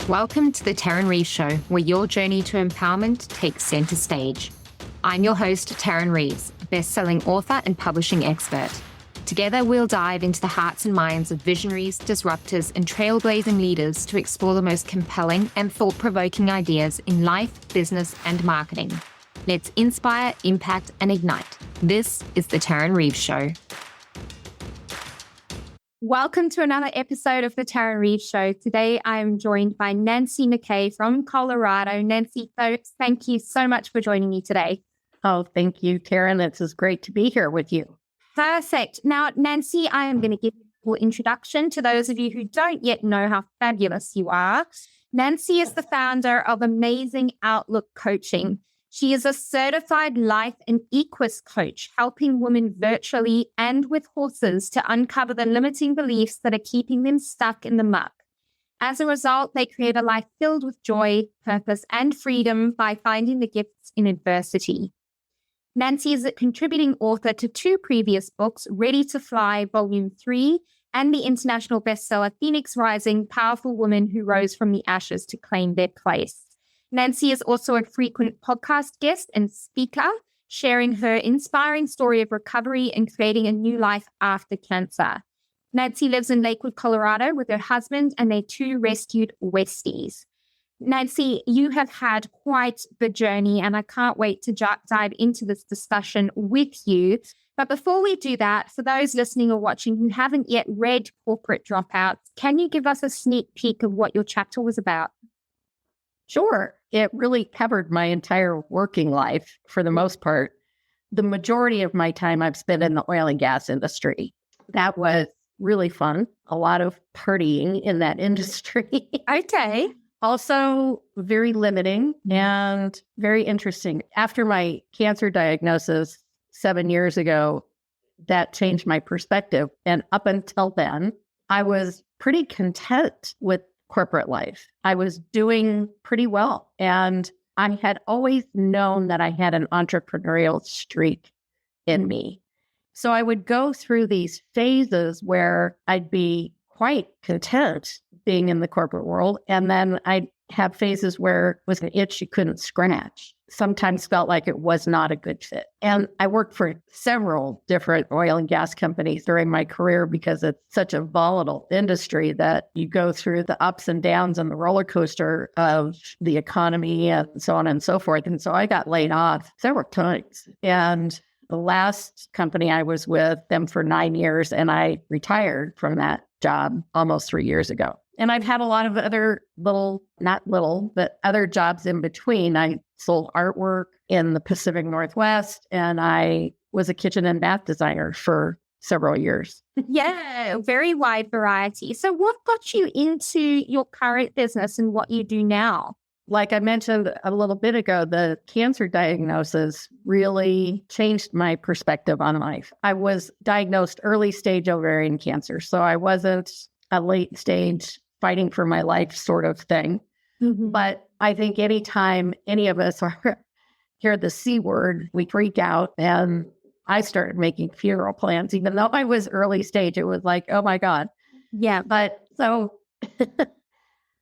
Welcome to the Tarryn Reeves Show, where your journey to empowerment takes center stage. I'm your host, Tarryn Reeves, best-selling author and publishing expert. Together, we'll dive into the hearts and minds of visionaries, disruptors, and trailblazing leaders to explore the most compelling and thought-provoking ideas in life, business, and marketing. Let's inspire, impact, and ignite. This is the Tarryn Reeves Show. Welcome to another episode of the Tarryn Reeves Show. Today, I am joined by Nancy McKay from Colorado. Nancy, thank you so much for joining me today. Oh, thank you, Tarryn. It's great to be here with you. Perfect. Now, Nancy, I am going to give you a full introduction to those of you who don't yet know how fabulous you are. Nancy is the founder of Amazing Outlook Coaching. She is a certified life and Equus coach, helping women virtually and with horses to uncover the limiting beliefs that are keeping them stuck in the muck. As a result, they create a life filled with joy, purpose, and freedom by finding the gifts in adversity. Nancy is a contributing author to 2 previous books, Ready to Fly, Volume 3, and the international bestseller Phoenix Rising, Powerful Women Who Rose from the Ashes to Claim Their Place. Nancy is also a frequent podcast guest and speaker, sharing her inspiring story of recovery and creating a new life after cancer. Nancy lives in Lakewood, Colorado with her husband and their 2 rescued Westies. Nancy, you have had quite the journey, and I can't wait to dive into this discussion with you. But before we do that, for those listening or watching who haven't yet read Corporate Dropouts, can you give us a sneak peek of what your chapter was about? Sure. It really covered my entire working life for the most part. The majority of my time I've spent in the oil and gas industry. That was really fun. A lot of partying in that industry. Okay. Also very limiting and very interesting. After my cancer diagnosis 7 years ago, that changed my perspective. And up until then, I was pretty content with corporate life. I was doing pretty well. And I had always known that I had an entrepreneurial streak in me. So I would go through these phases where I'd be quite content being in the corporate world. And then I'd have phases where it was an itch you couldn't scratch. Sometimes felt like it was not a good fit. And I worked for several different oil and gas companies during my career because it's such a volatile industry that you go through the ups and downs and the roller coaster of the economy and so on and so forth. And so I got laid off several times. And the last company I was with them for 9 years, and I retired from that job almost 3 years ago. And I've had a lot of other other jobs in between. I sold artwork in the Pacific Northwest, and I was a kitchen and bath designer for several years. Yeah, very wide variety. So what got you into your current business and what you do now? Like I mentioned a little bit ago, the cancer diagnosis really changed my perspective on life. I was diagnosed early stage ovarian cancer, so I wasn't a late stage fighting for my life sort of thing. Mm-hmm. But I think anytime any of us hear the C word, we freak out. And I started making funeral plans, even though I was early stage. It was like, oh my God. Yeah. But so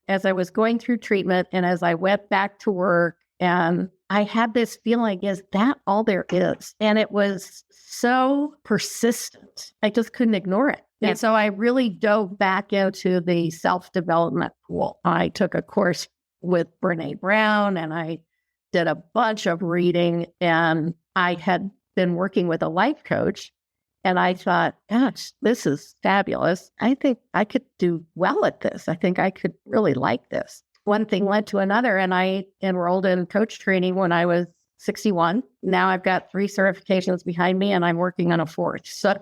as I was going through treatment and as I went back to work, and I had this feeling, is that all there is? And it was so persistent. I just couldn't ignore it. Yeah. And so I really dove back into the self-development pool. I took a course with Brene Brown, and I did a bunch of reading, and I had been working with a life coach. And I thought, gosh, this is fabulous. I think I could do well at this. I think I could really like this. One thing led to another, and I enrolled in coach training when I was 61. Now I've got 3 certifications behind me, and I'm working on a 4th. So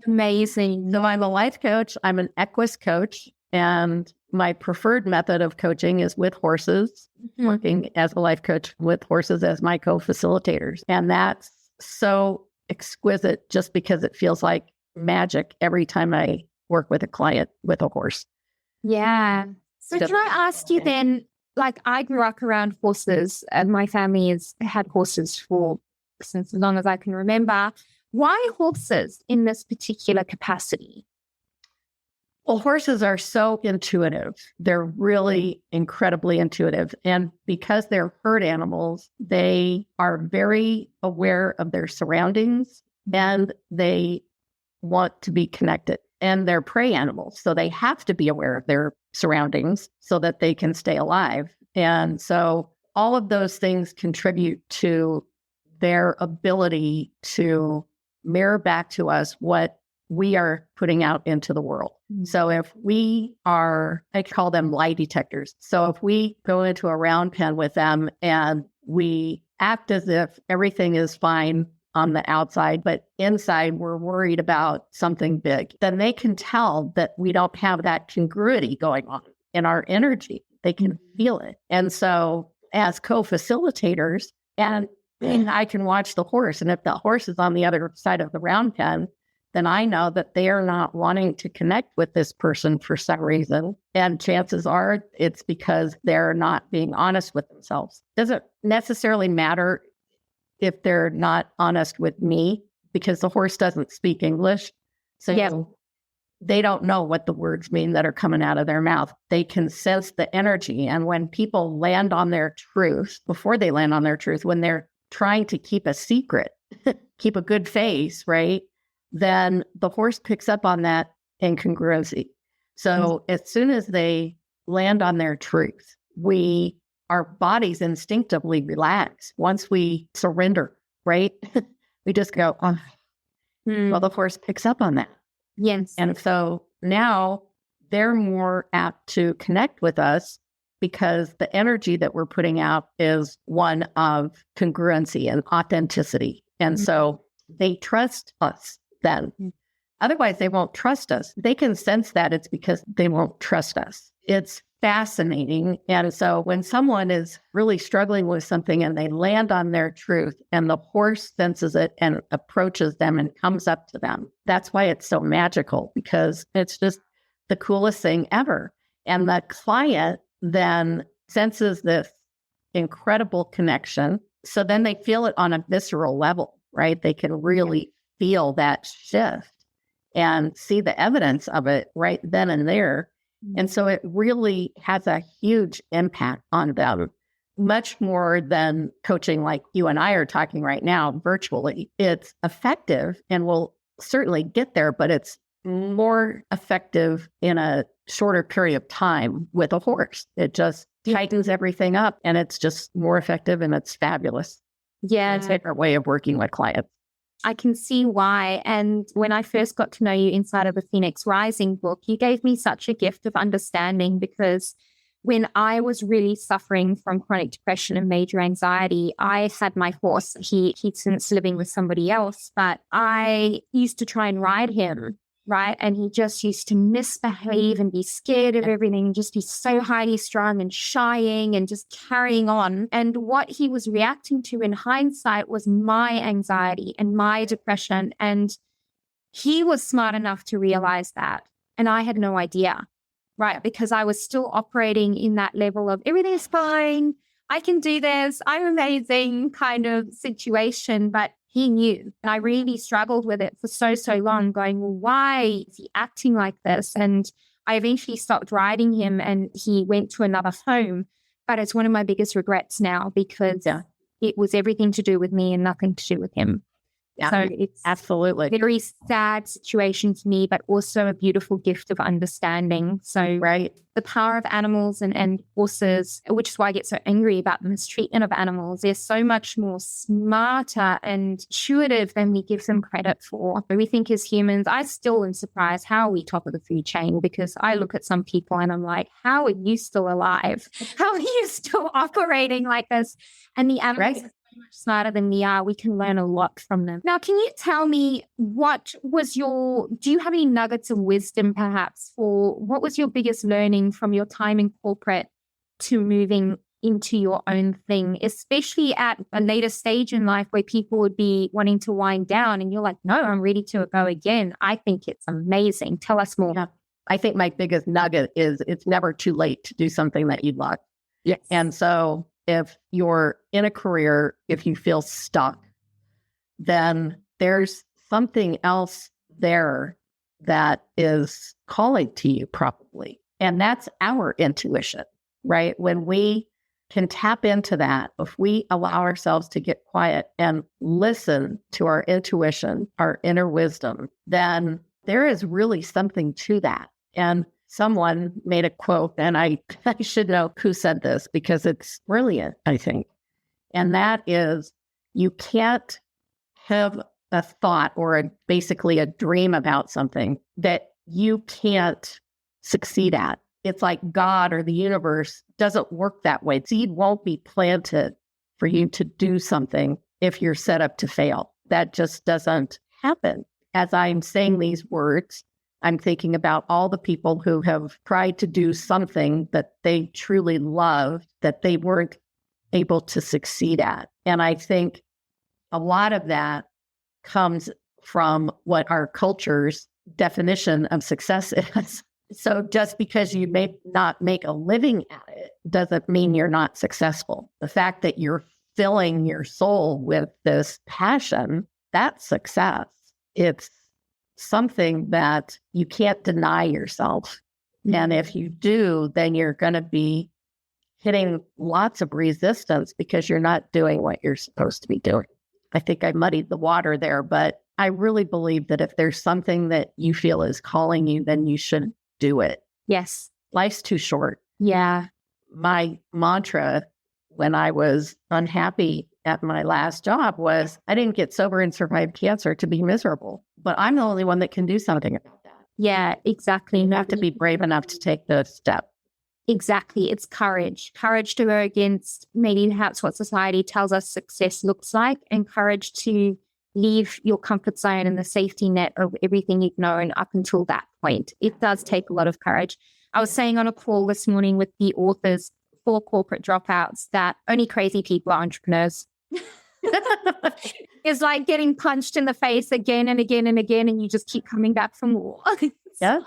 amazing. So I'm a life coach. I'm an Equus coach, and my preferred method of coaching is with horses, working as a life coach with horses as my co-facilitators. And that's so exquisite just because it feels like magic every time I work with a client with a horse. Yeah. So can I ask you then, like I grew up around horses and my family has had horses since as long as I can remember. Why horses in this particular capacity? Well, horses are so intuitive. They're really incredibly intuitive. And because they're herd animals, they are very aware of their surroundings and they want to be connected. And they're prey animals. So they have to be aware of their surroundings so that they can stay alive. And so all of those things contribute to their ability to mirror back to us what we are putting out into the world. So if we are, I call them lie detectors. So if we go into a round pen with them and we act as if everything is fine on the outside, but inside we're worried about something big, then they can tell that we don't have that congruity going on in our energy. They can feel it. And so as co-facilitators, and I can watch the horse, and if the horse is on the other side of the round pen, then I know that they are not wanting to connect with this person for some reason. And chances are it's because they're not being honest with themselves. Doesn't necessarily matter if they're not honest with me, because the horse doesn't speak English. So they don't know what the words mean that are coming out of their mouth. They can sense the energy. And when people land on their truth, before they land on their truth, when they're trying to keep a secret, keep a good face, right? Then the horse picks up on that incongruency. So as soon as they land on their truth, our bodies instinctively relax. Once we surrender, right? We just go, oh. Well, the horse picks up on that. Yes. And so now they're more apt to connect with us because the energy that we're putting out is one of congruency and authenticity. And so they trust us then. Otherwise, they won't trust us. They can sense that it's because they won't trust us. It's fascinating. And so when someone is really struggling with something and they land on their truth and the horse senses it and approaches them and comes up to them, that's why it's so magical, because it's just the coolest thing ever. And the client then senses this incredible connection. So then they feel it on a visceral level, right? They can really feel that shift and see the evidence of it right then and there. And so it really has a huge impact on them, much more than coaching like you and I are talking right now virtually. It's effective and will certainly get there, but it's more effective in a shorter period of time with a horse. It just tightens everything up and it's just more effective and it's fabulous. Yeah. It's a different way of working with clients. I can see why. And when I first got to know you inside of the Phoenix Rising book, you gave me such a gift of understanding, because when I was really suffering from chronic depression and major anxiety, I had my horse. He's since living with somebody else, but I used to try and ride him, right? And he just used to misbehave and be scared of everything, and just be so highly strung and shying and just carrying on. And what he was reacting to in hindsight was my anxiety and my depression. And he was smart enough to realize that. And I had no idea, right? Because I was still operating in that level of everything is fine, I can do this, I'm amazing kind of situation. But he knew. And I really struggled with it for so long, going, well, why is he acting like this? And I eventually stopped riding him and he went to another home. But it's one of my biggest regrets now, because it was everything to do with me and nothing to do with him. Yeah, so it's absolutely a very sad situation to me, but also a beautiful gift of understanding. So the power of animals and horses, which is why I get so angry about the mistreatment of animals. They're so much more smarter and intuitive than we give them credit for. We think as humans, I still am surprised how are we top of the food chain, because I look at some people and I'm like, how are you still alive? How are you still operating like this? And the animals are so much smarter than we are. We can learn a lot from them. Now, can you tell me do you have any nuggets of wisdom perhaps for what was your biggest learning from your time in corporate to moving into your own thing, especially at a later stage in life where people would be wanting to wind down and you're like, no, I'm ready to go again. I think it's amazing. Tell us more. Yeah. I think my biggest nugget is it's never too late to do something that you love. Yes. And so if you're in a career, if you feel stuck, then there's something else there that is calling to you probably. And that's our intuition, right? When we can tap into that, if we allow ourselves to get quiet and listen to our intuition, our inner wisdom, then there is really something to that. And someone made a quote, and I should know who said this because it's brilliant, I think. And that is, you can't have a thought or basically a dream about something that you can't succeed at. It's like God or the universe doesn't work that way. Seed won't be planted for you to do something if you're set up to fail. That just doesn't happen. As I'm saying these words, I'm thinking about all the people who have tried to do something that they truly loved that they weren't able to succeed at. And I think a lot of that comes from what our culture's definition of success is. So just because you may not make a living at it doesn't mean you're not successful. The fact that you're filling your soul with this passion, that's success. It's something that you can't deny yourself. And if you do, then you're going to be hitting lots of resistance because you're not doing what you're supposed to be doing. I think I muddied the water there, but I really believe that if there's something that you feel is calling you, then you should do it. Yes. Life's too short. Yeah. My mantra when I was unhappy at my last job was, I didn't get sober and survive cancer to be miserable, but I'm the only one that can do something about that. Yeah, exactly. You have to be brave enough to take the step. Exactly. It's courage to go against maybe perhaps what society tells us success looks like, and courage to leave your comfort zone and the safety net of everything you've known up until that point. It does take a lot of courage. I was saying on a call this morning with the authors for Corporate Dropouts that only crazy people are entrepreneurs. It's like getting punched in the face again and again and again, and you just keep coming back for more. Yeah.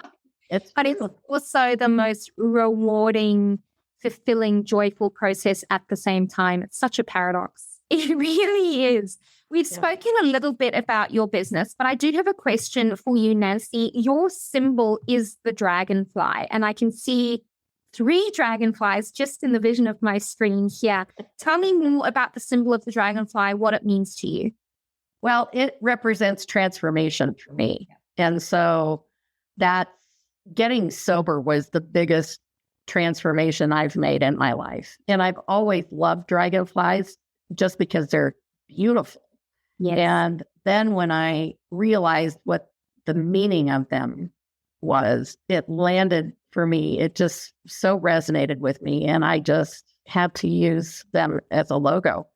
But it's also the most rewarding, fulfilling, joyful process at the same time. It's such a paradox. It really is. We've spoken a little bit about your business, but I do have a question for you, Nancy. Your symbol is the dragonfly, and I can see 3 dragonflies just in the vision of my screen here. Tell me more about the symbol of the dragonfly, what it means to you. Well, it represents transformation for me. And so that getting sober was the biggest transformation I've made in my life. And I've always loved dragonflies just because they're beautiful. Yes. And then when I realized what the meaning of them was, it landed for me. It just so resonated with me. And I just had to use them as a logo.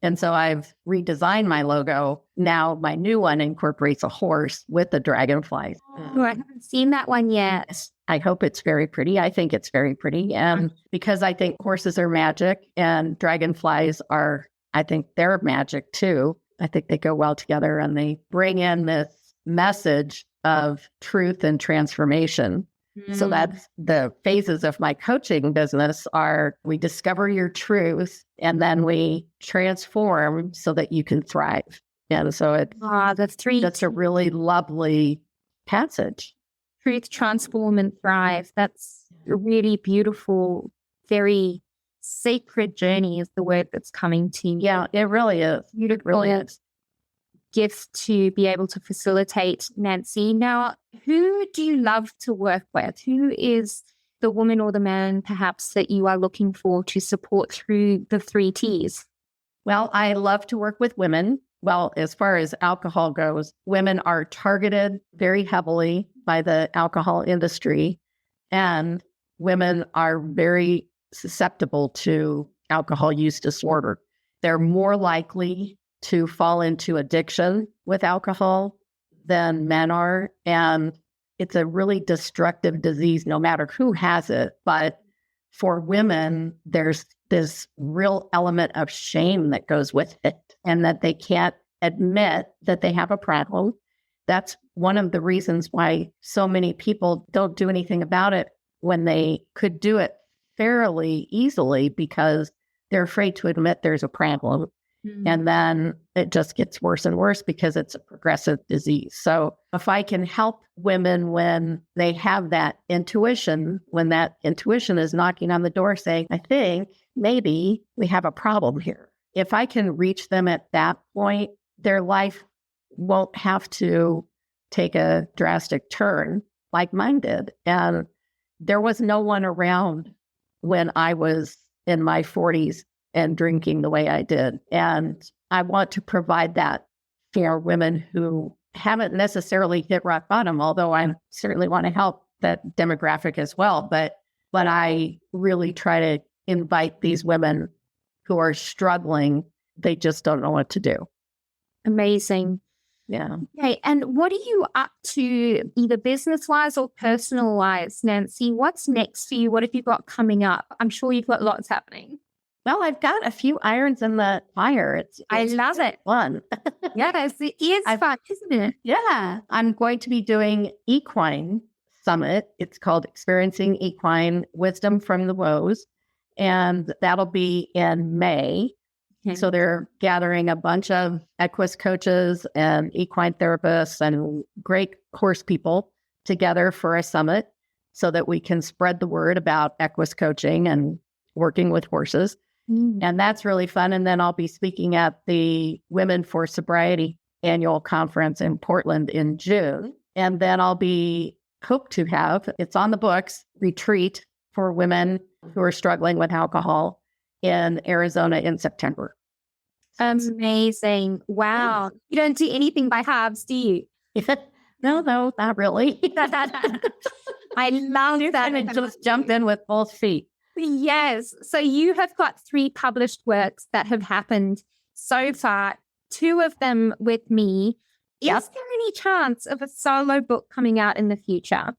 And so I've redesigned my logo. Now my new one incorporates a horse with the dragonfly. Oh, I haven't seen that one yet. I hope it's very pretty. I think it's very pretty. And because I think horses are magic and dragonflies are, I think they're magic too. I think they go well together, and they bring in this message of truth and transformation. So that's the phases of my coaching business are we discover your truth and then we transform so that you can thrive. And so that's a really lovely passage. Truth, transform, and thrive. That's a really beautiful, very sacred journey is the word that's coming to me. Yeah, it really is. It really is. Gift to be able to facilitate, Nancy. Now, who do you love to work with? Who is the woman or the man perhaps that you are looking for to support through the 3 T's? Well, I love to work with women. Well, as far as alcohol goes, women are targeted very heavily by the alcohol industry, and women are very susceptible to alcohol use disorder. They're more likely to fall into addiction with alcohol than men are. And it's a really destructive disease, no matter who has it. But for women, there's this real element of shame that goes with it, and that they can't admit that they have a problem. That's one of the reasons why so many people don't do anything about it when they could do it fairly easily, because they're afraid to admit there's a problem. And then it just gets worse and worse because it's a progressive disease. So if I can help women when they have that intuition, when that intuition is knocking on the door saying, I think maybe we have a problem here. If I can reach them at that point, their life won't have to take a drastic turn like mine did. And there was no one around when I was in my 40s and drinking the way I did. And I want to provide that for women who haven't necessarily hit rock bottom, although I certainly want to help that demographic as well. But I really try to invite these women who are struggling. They just don't know what to do. Amazing. Yeah. Okay. And what are you up to, either business-wise or personal-wise, Nancy? What's next for you? What have you got coming up? I'm sure you've got lots happening. Well, I've got a few irons in the fire. I love it. Fun. Yes, it is fun, isn't it? Yeah. I'm going to be doing Equine Summit. It's called Experiencing Equine Wisdom from the Woes. And that'll be in May. Okay. So they're gathering a bunch of Equus coaches and equine therapists and great horse people together for a summit so that we can spread the word about Equus coaching and working with horses. And that's really fun. And then I'll be speaking at the Women for Sobriety annual conference in Portland in June. And then I'll be hope to have, it's on the books, retreat for women who are struggling with alcohol in Arizona in September. Amazing. Wow. You don't do anything by halves, do you? No, not really. I love that. And just jump in with both feet. Yes. So you have got 3 published works that have happened so far, 2 of them with me. Yep. Is there any chance of a solo book coming out in the future?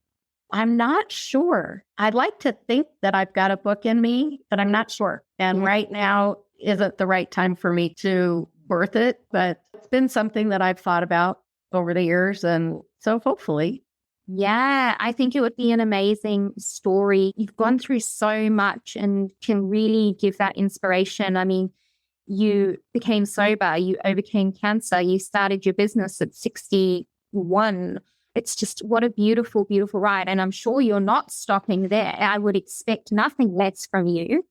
I'm not sure. I'd like to think that I've got a book in me, but I'm not sure. And right now isn't the right time for me to birth it, but it's been something that I've thought about over the years. And so hopefully. Yeah, I think it would be an amazing story. You've gone through so much and can really give that inspiration. I mean, you became sober, you overcame cancer, you started your business at 61. It's just what a beautiful, beautiful ride. And I'm sure you're not stopping there. I would expect nothing less from you.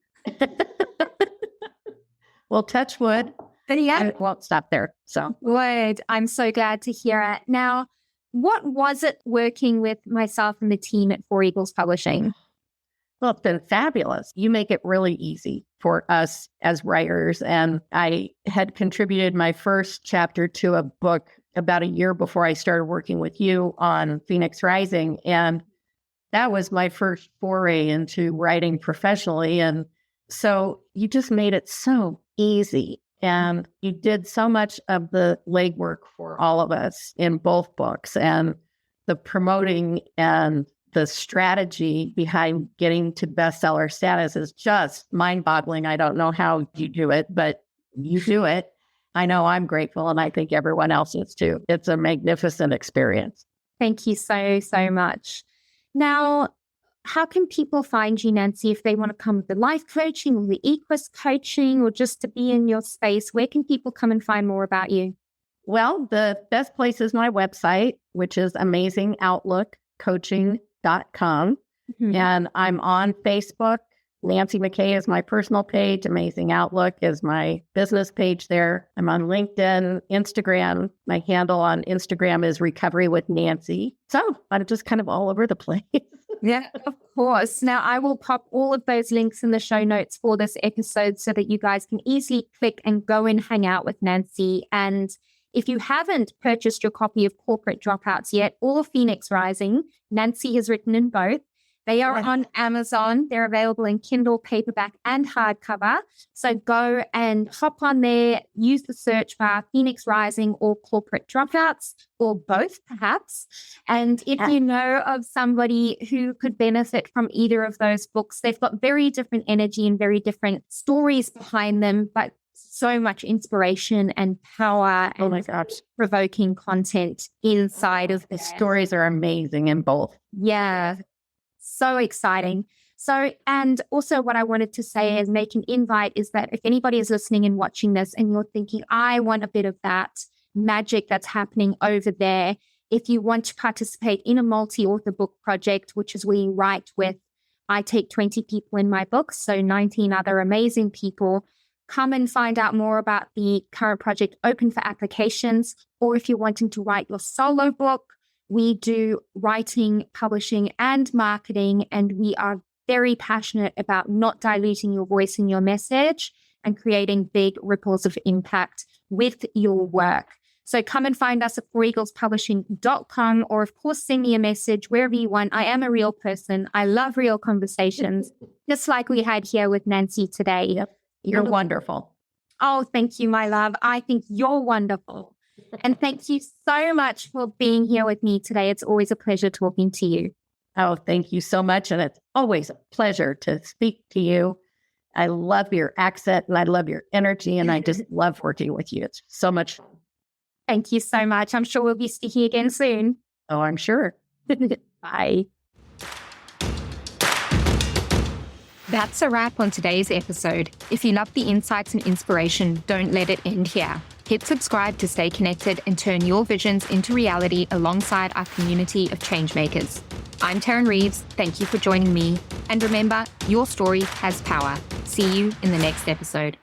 Well, touch wood. Yeah. It won't stop there. So good. I'm so glad to hear it. Now, what was it working with myself and the team at Four Eagles Publishing? Well, it's been fabulous. You make it really easy for us as writers. And I had contributed my first chapter to a book about a year before I started working with you on Phoenix Rising. And that was my first foray into writing professionally. And so you just made it so easy. And you did so much of the legwork for all of us in both books, and the promoting and the strategy behind getting to bestseller status is just mind-boggling. I don't know how you do it, but you do it. I know I'm grateful, and I think everyone else is too. It's a magnificent experience. Thank you so, so much. Now, how can people find you, Nancy, if they want to come with the life coaching or the Equus coaching or just to be in your space? Where can people come and find more about you? Well, the best place is my website, which is amazingoutlookcoaching.com. Mm-hmm. And I'm on Facebook. Nancy McKay is my personal page. Amazing Outlook is my business page there. I'm on LinkedIn, Instagram. My handle on Instagram is Recovery with Nancy. So I'm just kind of all over the place. Yeah, of course. Now, I will pop all of those links in the show notes for this episode so that you guys can easily click and go and hang out with Nancy. And if you haven't purchased your copy of Corporate Dropouts yet, or Phoenix Rising, Nancy has written in both. They are on Amazon. They're available in Kindle, paperback, and hardcover. So go and hop on there, use the search bar, Phoenix Rising or Corporate Dropouts, or both perhaps. And if you know of somebody who could benefit from either of those books, they've got very different energy and very different stories behind them, but so much inspiration and power and provoking content inside of the stories are amazing in both. Yeah. So exciting. So, and also what I wanted to say is make an invite is that if anybody is listening and watching this and you're thinking, I want a bit of that magic that's happening over there, if you want to participate in a multi-author book project, which is where you write with, I take 20 people in my books, so 19 other amazing people, come and find out more about the current project open for applications. Or if you're wanting to write your solo book, we do writing, publishing, and marketing, and we are very passionate about not diluting your voice and your message and creating big ripples of impact with your work. So come and find us at foreaglespublishing.com, or of course, send me a message wherever you want. I am a real person. I love real conversations, just like we had here with Nancy today. Yep. You're wonderful. Oh, thank you, my love. I think you're wonderful. And thank you so much for being here with me today. It's always a pleasure talking to you. Oh, thank you so much. And it's always a pleasure to speak to you. I love your accent and I love your energy, and I just love working with you. It's so much fun. Thank you so much. I'm sure we'll be speaking again soon. Oh, I'm sure. Bye. That's a wrap on today's episode. If you love the insights and inspiration, don't let it end here. Hit subscribe to stay connected and turn your visions into reality alongside our community of changemakers. I'm Tarryn Reeves. Thank you for joining me. And remember, your story has power. See you in the next episode.